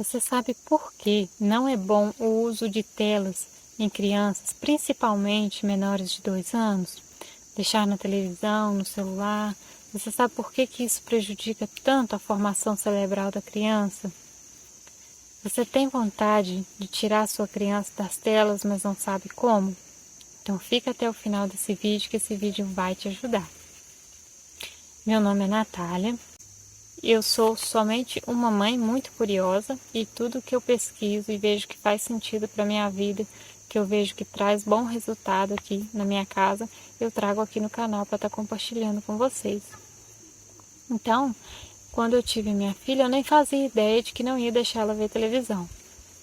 Você sabe por que não é bom o uso de telas em crianças, principalmente menores de 2 anos? Deixar na televisão, no celular. Você sabe por que isso prejudica tanto a formação cerebral da criança? Você tem vontade de tirar a sua criança das telas, mas não sabe como? Então fica até o final desse vídeo, que esse vídeo vai te ajudar. Meu nome é Natália. Eu sou somente uma mãe muito curiosa e tudo que eu pesquiso e vejo que faz sentido para minha vida, que eu vejo que traz bom resultado aqui na minha casa, eu trago aqui no canal para estar compartilhando com vocês. Então, quando eu tive minha filha, eu nem fazia ideia de que não ia deixar ela ver televisão,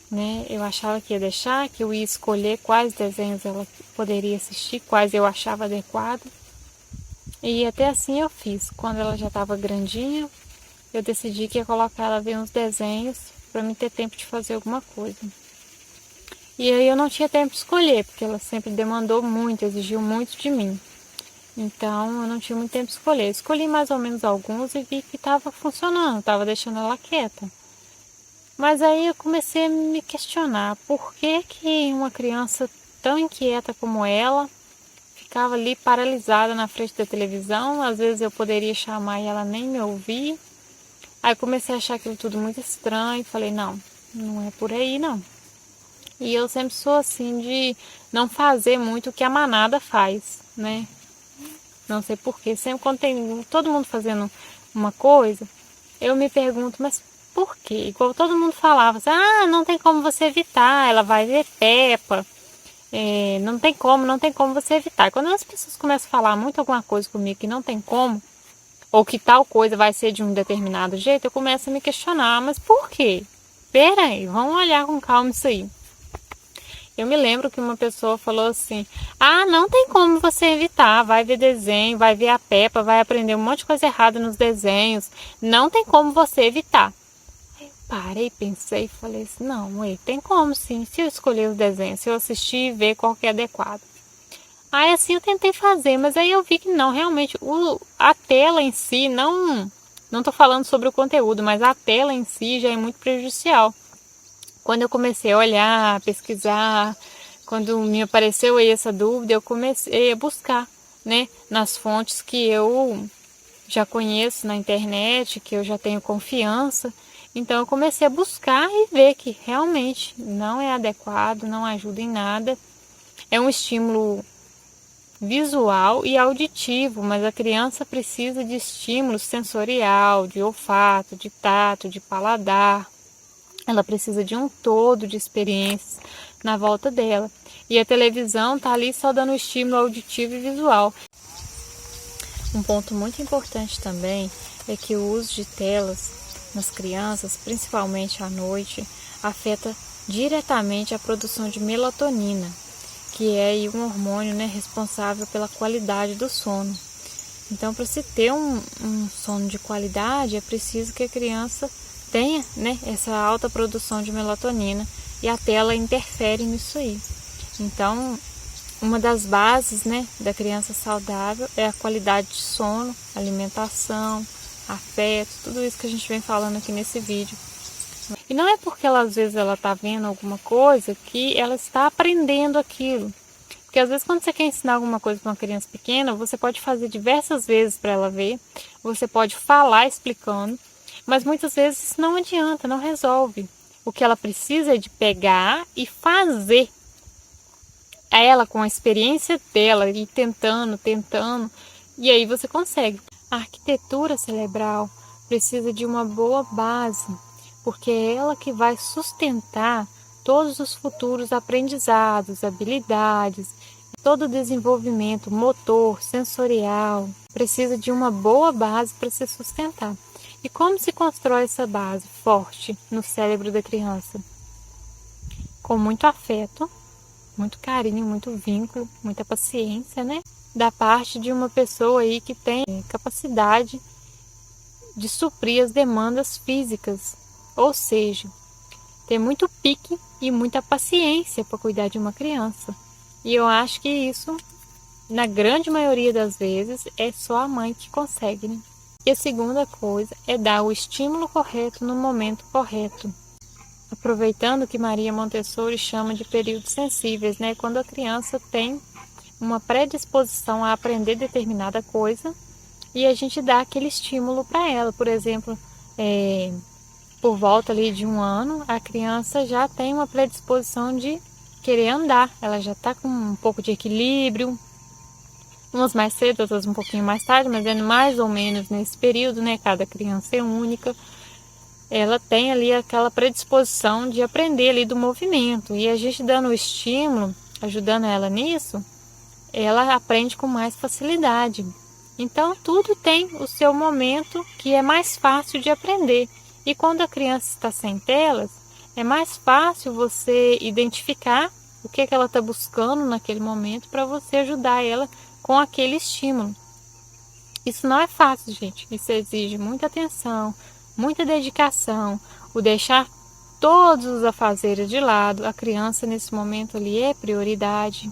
né? Eu achava que ia deixar, que eu ia escolher quais desenhos ela poderia assistir, quais eu achava adequado. E até assim eu fiz. Quando ela já estava grandinha, eu decidi que ia colocar ela ver uns desenhos para me ter tempo de fazer alguma coisa. E aí eu não tinha tempo de escolher, porque ela sempre demandou muito, exigiu muito de mim. Então eu não tinha muito tempo de escolher. Escolhi mais ou menos alguns e vi que estava funcionando, estava deixando ela quieta. Mas aí eu comecei a me questionar por que uma criança tão inquieta como ela ficava ali paralisada na frente da televisão. Às vezes eu poderia chamar e ela nem me ouvia. Aí comecei a achar aquilo tudo muito estranho, falei, não é por aí não. E eu sempre sou assim de não fazer muito o que a manada faz, né? Não sei porquê, sempre quando tem todo mundo fazendo uma coisa, eu me pergunto, mas por quê? Igual todo mundo falava assim, não tem como você evitar, ela vai ver Peppa, não tem como você evitar. Quando as pessoas começam a falar muito alguma coisa comigo que não tem como, ou que tal coisa vai ser de um determinado jeito, eu começo a me questionar, mas por quê? Pera aí, vamos olhar com calma isso aí. Eu me lembro que uma pessoa falou assim, não tem como você evitar, vai ver desenho, vai ver a Peppa, vai aprender um monte de coisa errada nos desenhos, não tem como você evitar. Aí eu parei, pensei e falei assim, não, tem como sim, se eu escolher os desenhos, se eu assistir e ver qual que é adequado. Aí assim eu tentei fazer, mas aí eu vi que não, realmente, a tela em si, não estou falando sobre o conteúdo, mas a tela em si já é muito prejudicial. Quando eu comecei a olhar, a pesquisar, quando me apareceu aí essa dúvida, eu comecei a buscar, né, nas fontes que eu já conheço na internet, que eu já tenho confiança. Então eu comecei a buscar e ver que realmente não é adequado, não ajuda em nada. É um estímulo visual e auditivo, mas a criança precisa de estímulo sensorial, de olfato, de tato, de paladar. Ela precisa de um todo de experiências na volta dela. E a televisão está ali só dando estímulo auditivo e visual. Um ponto muito importante também é que o uso de telas nas crianças, principalmente à noite, afeta diretamente a produção de melatonina, que é aí um hormônio, né, responsável pela qualidade do sono. Então, para se ter um sono de qualidade, é preciso que a criança tenha, né, essa alta produção de melatonina, e a tela interfere nisso aí. Então, uma das bases, né, da criança saudável é a qualidade de sono, alimentação, afeto, tudo isso que a gente vem falando aqui nesse vídeo. E não é porque às vezes ela está vendo alguma coisa que ela está aprendendo aquilo. Porque às vezes quando você quer ensinar alguma coisa para uma criança pequena, você pode fazer diversas vezes para ela ver, você pode falar explicando, mas muitas vezes isso não adianta, não resolve. O que ela precisa é de pegar e fazer. Ela, com a experiência dela, e tentando, e aí você consegue. A arquitetura cerebral precisa de uma boa base, porque é ela que vai sustentar todos os futuros aprendizados, habilidades, todo o desenvolvimento motor, sensorial. Precisa de uma boa base para se sustentar. E como se constrói essa base forte no cérebro da criança? Com muito afeto, muito carinho, muito vínculo, muita paciência, né? Da parte de uma pessoa aí que tem capacidade de suprir as demandas físicas, ou seja, ter muito pique e muita paciência para cuidar de uma criança. E eu acho que isso, na grande maioria das vezes, é só a mãe que consegue, né? E a segunda coisa é dar o estímulo correto no momento correto. aproveitando que Maria Montessori chama de períodos sensíveis, né? Quando a criança tem uma predisposição a aprender determinada coisa e a gente dá aquele estímulo para ela. Por exemplo, por volta ali de 1 ano, a criança já tem uma predisposição de querer andar, ela já está com um pouco de equilíbrio, umas mais cedo, outras um pouquinho mais tarde, mas é mais ou menos nesse período, né? Cada criança é única. Ela tem ali aquela predisposição de aprender ali do movimento. E a gente dando o estímulo, ajudando ela nisso, ela aprende com mais facilidade. Então, tudo tem o seu momento que é mais fácil de aprender. E quando a criança está sem telas, é mais fácil você identificar o que ela está buscando naquele momento para você ajudar ela com aquele estímulo. Isso não é fácil, gente. Isso exige muita atenção, muita dedicação, o deixar todos os afazeres de lado. A criança nesse momento ali é prioridade.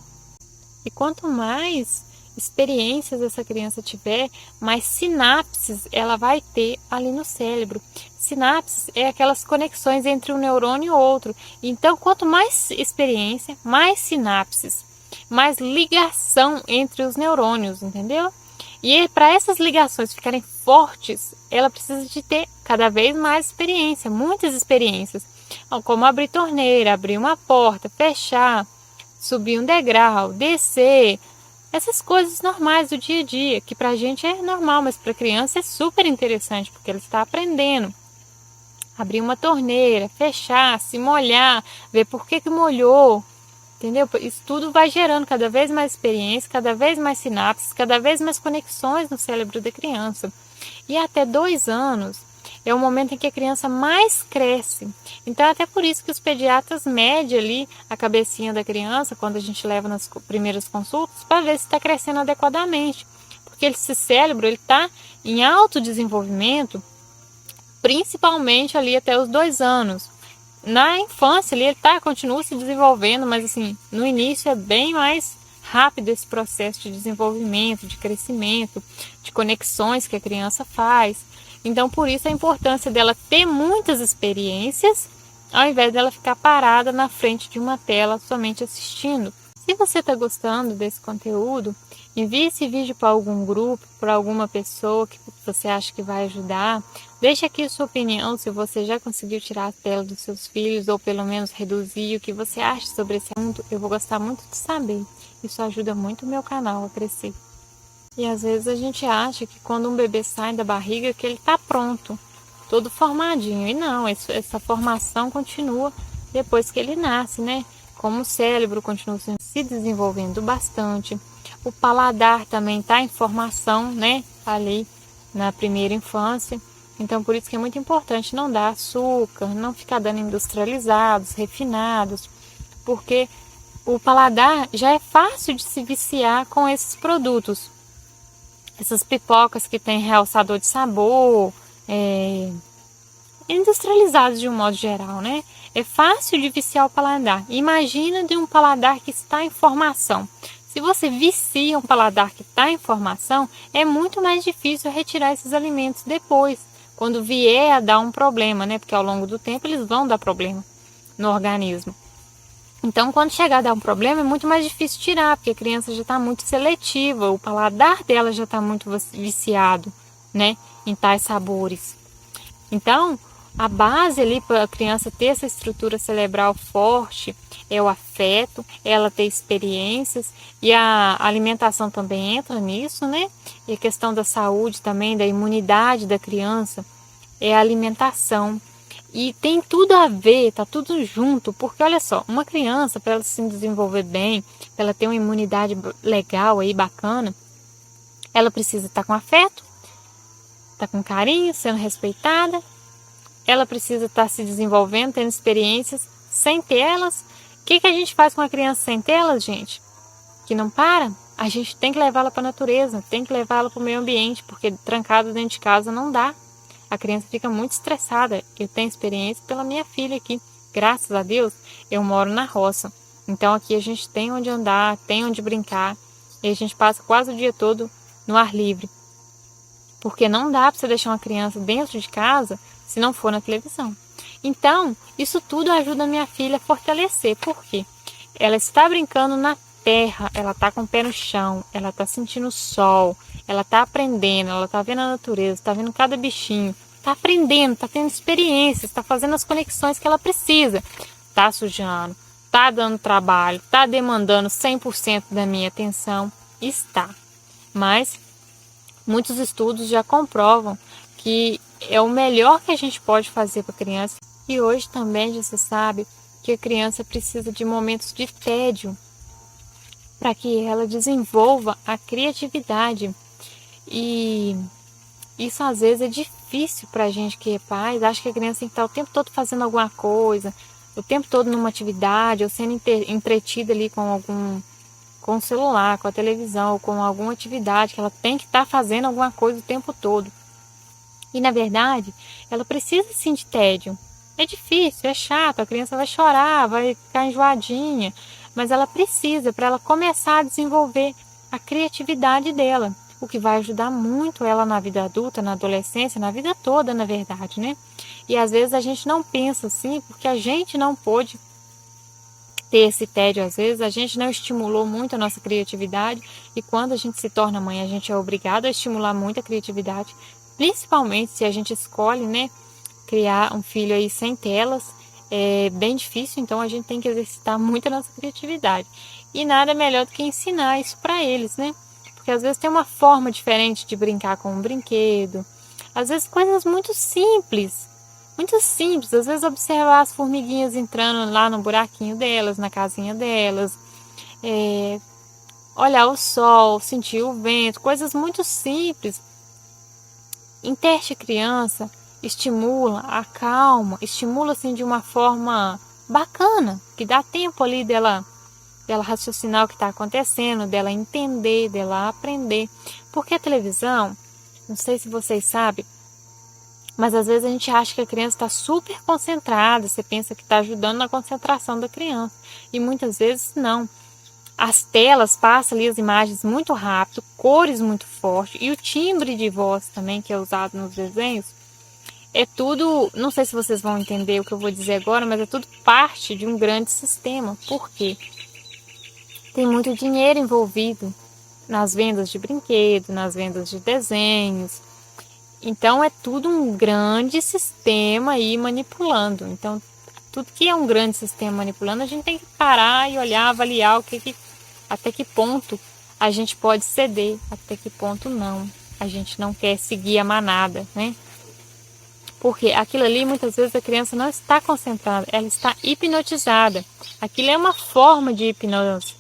E quanto mais experiências essa criança tiver, mais sinapses ela vai ter ali no cérebro. Sinapses é aquelas conexões entre um neurônio e outro. Então, quanto mais experiência, mais sinapses, mais ligação entre os neurônios, entendeu? E para essas ligações ficarem fortes, ela precisa de ter cada vez mais experiência, muitas experiências. Como abrir torneira, abrir uma porta, fechar, subir um degrau, descer. Essas coisas normais do dia a dia, que para a gente é normal, mas para a criança é super interessante, porque ela está aprendendo. Abrir uma torneira, fechar, se molhar, ver por que molhou, entendeu? Isso tudo vai gerando cada vez mais experiência, cada vez mais sinapses, cada vez mais conexões no cérebro da criança. E até 2 anos é o momento em que a criança mais cresce. Então, é até por isso que os pediatras medem ali a cabecinha da criança, quando a gente leva nas primeiras consultas, para ver se está crescendo adequadamente. Porque esse cérebro está em alto desenvolvimento, principalmente ali até os 2 anos. Na infância ele continua se desenvolvendo, mas assim, no início é bem mais rápido esse processo de desenvolvimento, de crescimento, de conexões que a criança faz. Então, por isso a importância dela ter muitas experiências, ao invés dela ficar parada na frente de uma tela somente assistindo. Se você está gostando desse conteúdo, envie esse vídeo para algum grupo, para alguma pessoa que você acha que vai ajudar. Deixe aqui a sua opinião, se você já conseguiu tirar a tela dos seus filhos, ou pelo menos reduzir, o que você acha sobre esse assunto. Eu vou gostar muito de saber. Isso ajuda muito o meu canal a crescer. E às vezes a gente acha que quando um bebê sai da barriga, que ele está pronto, todo formadinho. E não, essa formação continua depois que ele nasce, né? Como o cérebro continua se desenvolvendo bastante. O paladar também está em formação, né? Ali na primeira infância. Então, por isso que é muito importante não dar açúcar, não ficar dando industrializados, refinados, porque o paladar já é fácil de se viciar com esses produtos. Essas pipocas que tem realçador de sabor, industrializados de um modo geral, né? É fácil de viciar o paladar. Imagina de um paladar que está em formação. Se você vicia um paladar que está em formação, é muito mais difícil retirar esses alimentos depois, quando vier a dar um problema, né? Porque ao longo do tempo eles vão dar problema no organismo. Então, quando chegar a dar um problema, é muito mais difícil tirar, porque a criança já está muito seletiva, o paladar dela já está muito viciado, né? Em tais sabores. Então, a base ali para a criança ter essa estrutura cerebral forte é o afeto, ela ter experiências, e a alimentação também entra nisso, né? E a questão da saúde também, da imunidade da criança, é a alimentação. E tem tudo a ver, tá tudo junto, porque olha só, uma criança, para ela se desenvolver bem, para ela ter uma imunidade legal aí, bacana, ela precisa estar com afeto, estar com carinho, sendo respeitada. Ela precisa estar se desenvolvendo, tendo experiências sem telas. O que a gente faz com a criança sem telas, gente? Que não para? A gente tem que levá-la para a natureza, tem que levá-la para o meio ambiente, porque trancado dentro de casa não dá. A criança fica muito estressada. Eu tenho experiência pela minha filha aqui. Graças a Deus, eu moro na roça. Então aqui a gente tem onde andar, tem onde brincar. E a gente passa quase o dia todo no ar livre. Porque não dá para você deixar uma criança dentro de casa se não for na televisão. Então, isso tudo ajuda a minha filha a fortalecer. Por quê? Ela está brincando na terra, ela está com o pé no chão, ela está sentindo o sol, ela está aprendendo, ela está vendo a natureza, está vendo cada bichinho, está aprendendo, está tendo experiências, está fazendo as conexões que ela precisa. Está sujando, está dando trabalho, está demandando 100% da minha atenção, está. Mas muitos estudos já comprovam que é o melhor que a gente pode fazer para a criança. E hoje também já se sabe que a criança precisa de momentos de tédio para que ela desenvolva a criatividade. E isso às vezes é difícil para a gente que é pai. Acha que a criança tem que estar o tempo todo fazendo alguma coisa, o tempo todo numa atividade, ou sendo entretida ali com o celular, com a televisão, ou com alguma atividade, que ela tem que estar fazendo alguma coisa o tempo todo. E na verdade, ela precisa sim de tédio. É difícil, é chato, a criança vai chorar, vai ficar enjoadinha, mas ela precisa para ela começar a desenvolver a criatividade dela, o que vai ajudar muito ela na vida adulta, na adolescência, na vida toda, na verdade, né? E às vezes a gente não pensa assim, porque a gente não pôde ter esse tédio, às vezes a gente não estimulou muito a nossa criatividade, e quando a gente se torna mãe, a gente é obrigado a estimular muito a criatividade, principalmente se a gente escolhe, né, criar um filho aí sem telas. É bem difícil, então a gente tem que exercitar muito a nossa criatividade. E nada melhor do que ensinar isso para eles, né? Porque às vezes tem uma forma diferente de brincar com um brinquedo, às vezes coisas muito simples, às vezes observar as formiguinhas entrando lá no buraquinho delas, na casinha delas, olhar o sol, sentir o vento, coisas muito simples. Interte a criança, estimula, acalma, estimula assim de uma forma bacana, que dá tempo ali dela raciocinar o que está acontecendo, dela entender, dela aprender. Porque a televisão, não sei se vocês sabem, mas às vezes a gente acha que a criança está super concentrada, você pensa que está ajudando na concentração da criança. E muitas vezes não. As telas passam ali as imagens muito rápido, cores muito fortes, e o timbre de voz também que é usado nos desenhos, é tudo, não sei se vocês vão entender o que eu vou dizer agora, mas é tudo parte de um grande sistema. Por quê? Tem muito dinheiro envolvido nas vendas de brinquedos, nas vendas de desenhos. Então é tudo um grande sistema aí manipulando. Então, tudo que é um grande sistema manipulando, a gente tem que parar e olhar, avaliar até que ponto a gente pode ceder, até que ponto não. A gente não quer seguir a manada, né? Porque aquilo ali, muitas vezes, a criança não está concentrada, ela está hipnotizada. Aquilo é uma forma de hipnose,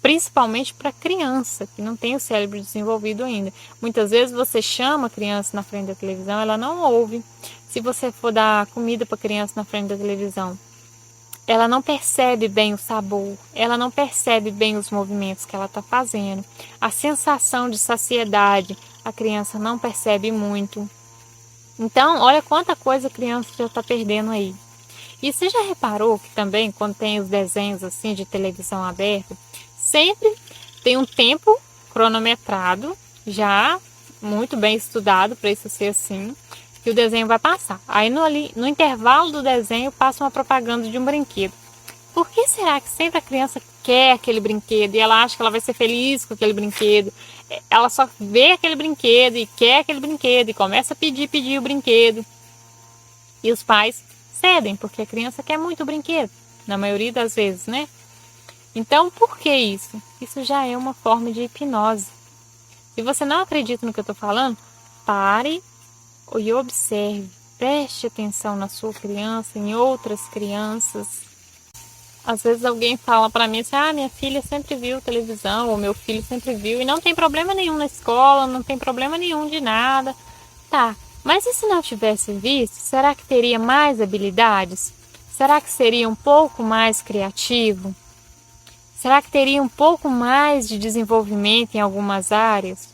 principalmente para criança, que não tem o cérebro desenvolvido ainda. Muitas vezes você chama a criança na frente da televisão, ela não ouve. Se você for dar comida para a criança na frente da televisão, ela não percebe bem o sabor, ela não percebe bem os movimentos que ela está fazendo. A sensação de saciedade, a criança não percebe muito. Então, olha quanta coisa a criança já está perdendo aí. E você já reparou que também, quando tem os desenhos assim de televisão aberta, sempre tem um tempo cronometrado, já muito bem estudado para isso ser assim, que o desenho vai passar. Aí no intervalo do desenho passa uma propaganda de um brinquedo. Por que será que sempre a criança quer aquele brinquedo e ela acha que ela vai ser feliz com aquele brinquedo? Ela só vê aquele brinquedo e quer aquele brinquedo e começa a pedir o brinquedo. E os pais cedem, porque a criança quer muito o brinquedo, na maioria das vezes, né? Então, por que isso? Isso já é uma forma de hipnose. Se você não acredita no que eu estou falando, pare e observe, preste atenção na sua criança, em outras crianças. Às vezes alguém fala para mim assim, minha filha sempre viu televisão, ou meu filho sempre viu, e não tem problema nenhum na escola, não tem problema nenhum de nada. Tá, mas e se não tivesse visto, será que teria mais habilidades? Será que seria um pouco mais criativo? Será que teria um pouco mais de desenvolvimento em algumas áreas?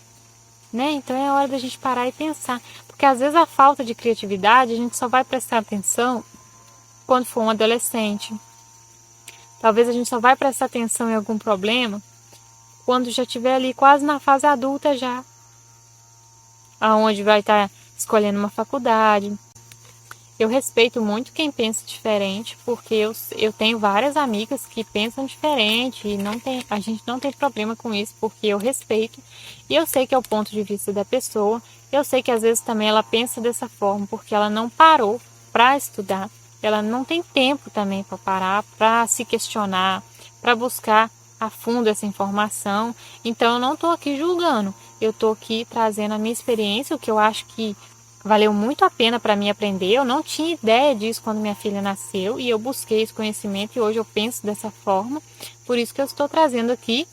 Né? Então é hora da gente parar e pensar. Porque às vezes a falta de criatividade, a gente só vai prestar atenção quando for um adolescente. Talvez a gente só vai prestar atenção em algum problema quando já estiver ali quase na fase adulta já. Aonde vai estar escolhendo uma faculdade. Eu respeito muito quem pensa diferente, porque eu tenho várias amigas que pensam diferente e a gente não tem problema com isso, porque eu respeito e eu sei que é o ponto de vista da pessoa. Eu sei que às vezes também ela pensa dessa forma porque ela não parou para estudar, ela não tem tempo também para parar, para se questionar, para buscar a fundo essa informação. Então eu não estou aqui julgando, eu estou aqui trazendo a minha experiência, o que eu acho que valeu muito a pena para mim aprender. Eu não tinha ideia disso quando minha filha nasceu e eu busquei esse conhecimento e hoje eu penso dessa forma. Por isso que eu estou trazendo aqui,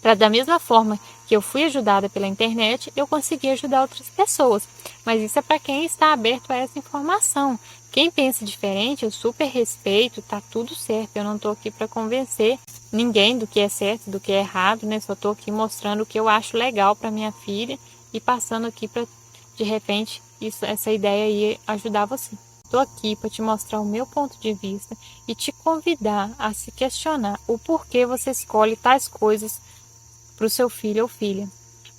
para da mesma forma que eu fui ajudada pela internet, eu consegui ajudar outras pessoas. Mas isso é para quem está aberto a essa informação. Quem pensa diferente, eu super respeito, tá tudo certo. Eu não estou aqui para convencer ninguém do que é certo, do que é errado, né? Só estou aqui mostrando o que eu acho legal para minha filha e passando aqui para de repente essa ideia aí ajudar você. Estou aqui para te mostrar o meu ponto de vista e te convidar a se questionar o porquê você escolhe tais coisas para o seu filho ou filha.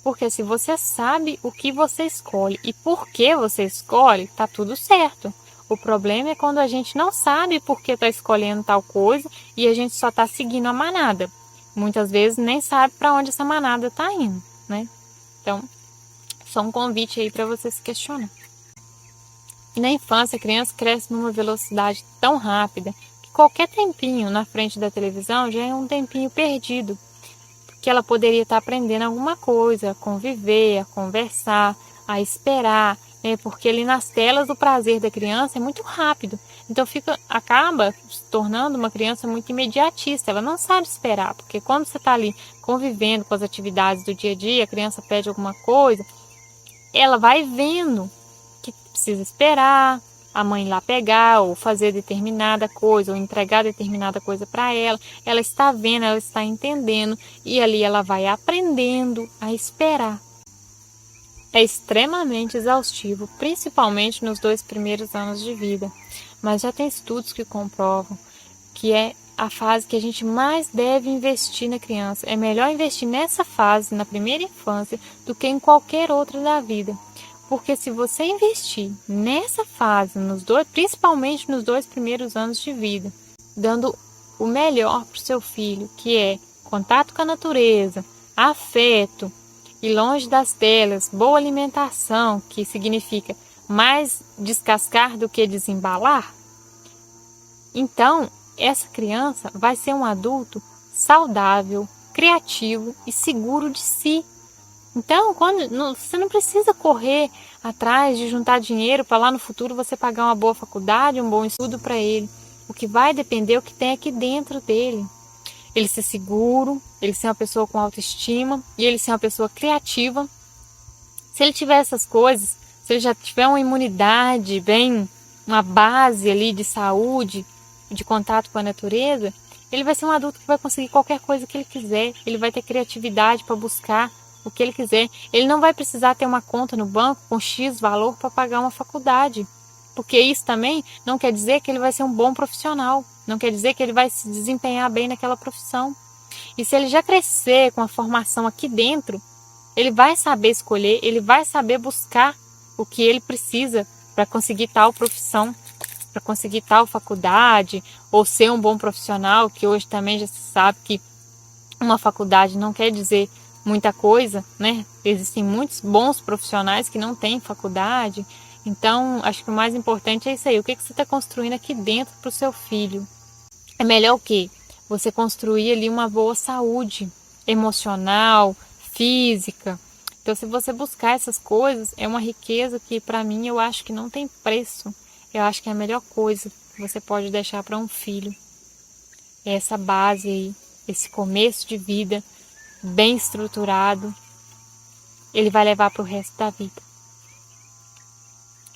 Porque se você sabe o que você escolhe e por que você escolhe, tá tudo certo. O problema é quando a gente não sabe por que está escolhendo tal coisa e a gente só está seguindo a manada. Muitas vezes nem sabe para onde essa manada está indo, né? Então, só um convite aí para você se questionar. E na infância, a criança cresce numa velocidade tão rápida que qualquer tempinho na frente da televisão já é um tempinho perdido, porque ela poderia estar aprendendo alguma coisa, a conviver, a conversar, a esperar, né? Porque ali nas telas o prazer da criança é muito rápido. Então acaba se tornando uma criança muito imediatista, ela não sabe esperar, porque quando você está ali convivendo com as atividades do dia a dia, a criança pede alguma coisa, ela vai vendo que precisa esperar a mãe ir lá pegar ou fazer determinada coisa ou entregar determinada coisa para ela. Ela está vendo, ela está entendendo e ali ela vai aprendendo a esperar. É extremamente exaustivo, principalmente nos 2 primeiros anos de vida, mas já tem estudos que comprovam que é a fase que a gente mais deve investir na criança. É melhor investir nessa fase, na primeira infância, do que em qualquer outra da vida. Porque se você investir nessa fase, principalmente nos 2 primeiros anos de vida, dando o melhor para o seu filho, que é contato com a natureza, afeto e longe das telas, boa alimentação, que significa mais descascar do que desembalar, então essa criança vai ser um adulto saudável, criativo e seguro de si. Então, você não precisa correr atrás de juntar dinheiro para lá no futuro você pagar uma boa faculdade, um bom estudo para ele. O que vai depender é o que tem aqui dentro dele. Ele ser seguro, ele ser uma pessoa com autoestima e ele ser uma pessoa criativa. Se ele tiver essas coisas, se ele já tiver uma imunidade, uma base ali de saúde, de contato com a natureza, ele vai ser um adulto que vai conseguir qualquer coisa que ele quiser. Ele vai ter criatividade para buscar o que ele quiser. Ele não vai precisar ter uma conta no banco com X valor para pagar uma faculdade. Porque isso também não quer dizer que ele vai ser um bom profissional. Não quer dizer que ele vai se desempenhar bem naquela profissão. E se ele já crescer com a formação aqui dentro, ele vai saber escolher, ele vai saber buscar o que ele precisa para conseguir tal profissão, para conseguir tal faculdade, ou ser um bom profissional, que hoje também já se sabe que uma faculdade não quer dizer muita coisa, né? Existem muitos bons profissionais que não têm faculdade. Então, acho que o mais importante é isso aí. O que você está construindo aqui dentro para o seu filho? É melhor o quê? Você construir ali uma boa saúde emocional, física. Então, se você buscar essas coisas, é uma riqueza que, para mim, eu acho que não tem preço. Eu acho que é a melhor coisa que você pode deixar para um filho. É essa base aí, esse começo de vida bem estruturado, ele vai levar para o resto da vida.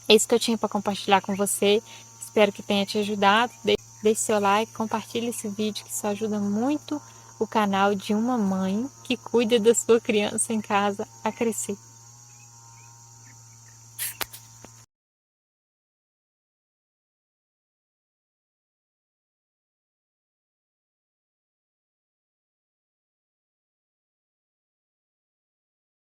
É isso que eu tinha para compartilhar com você. Espero que tenha te ajudado. Deixe seu like, compartilhe esse vídeo, que isso ajuda muito o canal de uma mãe que cuida da sua criança em casa a crescer.